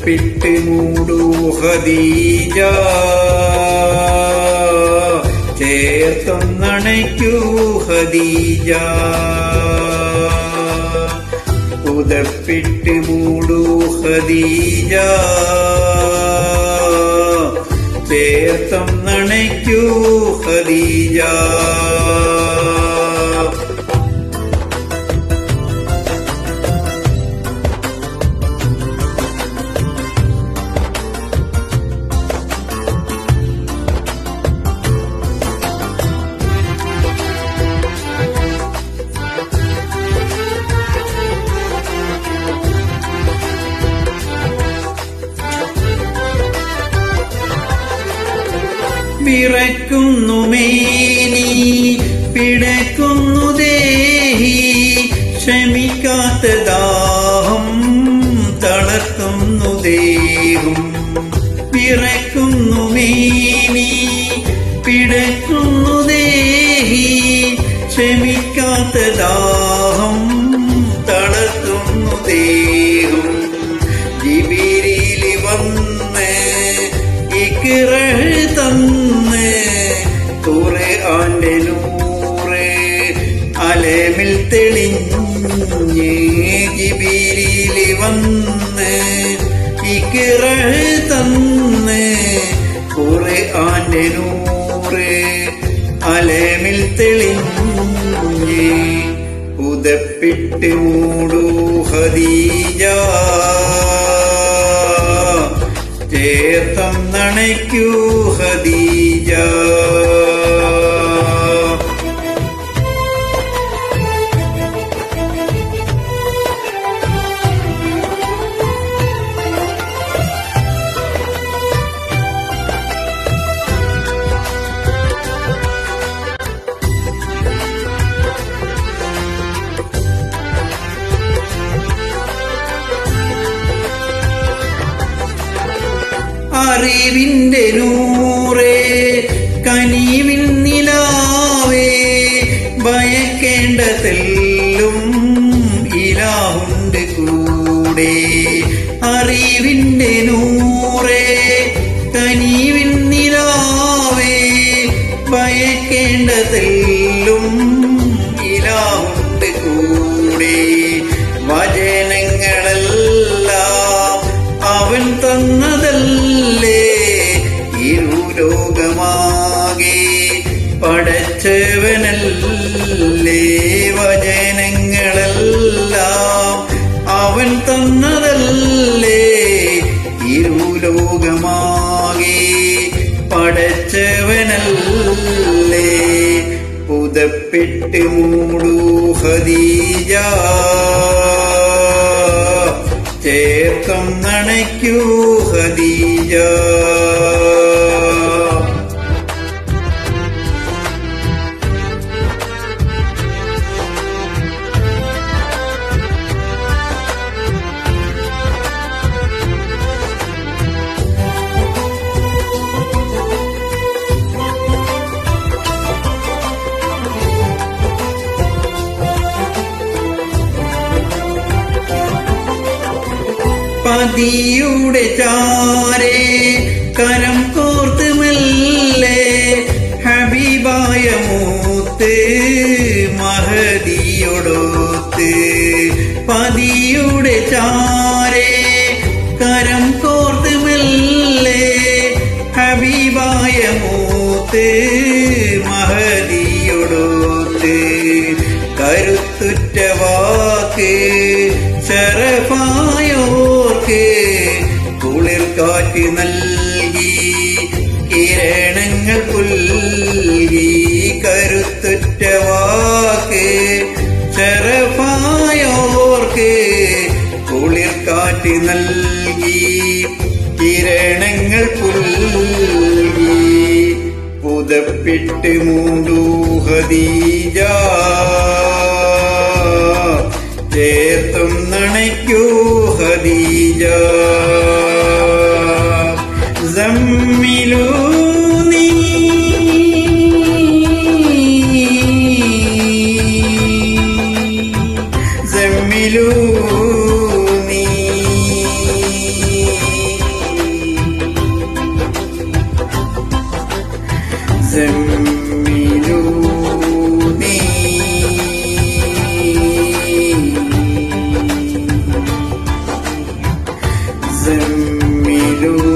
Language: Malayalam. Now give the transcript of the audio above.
പുതപ്പിട്ട് മൂടൂ ഖദീജ, ചേർത്തൊന്നണയ്ക്കൂ ഖദീജ. പുതപ്പിട്ട് മൂടൂ ഖദീജ, ചേർത്തൊന്നണയ്ക്കൂ ഖദീജ. വിറയ്ക്കുന്നു മേനി, പിടയ്ക്കുന്നു ദേഹി, ക്ഷമിക്കാത്ത ദാഹം തളർത്തുന്നു ദേഹം. വിറയ്ക്കുന്നു മേനി, പിടയ്ക്കുന്നു ദേഹി, ക്ഷമിക്കാത്ത ദാഹം തളർത്തുന്നു ദേഹം. ജിബിരിൽ വന്ന് ഇഖ്റ തന്ന് ഖുർആന്റെ നൂറ് അലമിൽ തെളിഞ്ഞ്. ജിബിരിൽ വന്ന് ഇഖ്റ തന്ന് ഖുർആന്റെ നൂറ് അലമിൽ തെളിഞ്ഞ്. പുതപ്പിട്ട് മൂടൂ ഖദീജ, ചേർത്തൊന്നണയ്ക്കൂ ഖദീജ. അറിവിന്റെ നൂറേ, കനിവിൻ നിലാവേ, ഭയക്കേണ്ടതെല്ലും ഇലാഹുണ്ട് കൂടെ. അറിവിന്റെ നൂറേ, കനിവിൻ നിലാവേ, ഭയക്കേണ്ടതെല്ലും ഇലാഹുണ്ട് കൂടെ. വചനങ്ങളെല്ലാം അവൻ തന്നതല്ലേ, ഇരുലോകമാകെ പടച്ചവനല്ലേ. വചനങ്ങളെല്ലാം അവൻ തന്നതല്ലേ, ഇരുലോകമാകെ പടച്ചവനല്ലേ. പുതപ്പിട്ട് മൂടൂ ഖദീജ, ചേർത്തൊന്നണയ്ക്കൂ ഖദീജ. പതിയുടെ ചാരേ കരം കോർത്ത് മെല്ലെ, ഹബീബായ മൂത്ത് മഹദിയോടൊത്ത്. പതിയുടെ ചാരേ കരം കോർത്ത് മെല്ലെ, ഹബീബായ മൂത്ത് മഹദിയോടൊത്ത്. കരുത്തുറ്റ വാക്ക് ശറഫായോർക്ക് കുളിർ കാറ്റ് നൽകി, കിരണങ്ങൾ പുൽകി. കരുത്തുറ്റ വാക്ക് ശറഫായോർക്ക് കുളിർ കാറ്റ് നൽകി, കിരണങ്ങൾ പുൽകി. പുതപ്പിട്ട് മൂടൂ ഖദീജ, ചേർത്തൊന്നണയ്ക്കൂ ഖദീജ. സമ്മിലൂനി സമ്മിലൂനി زملوا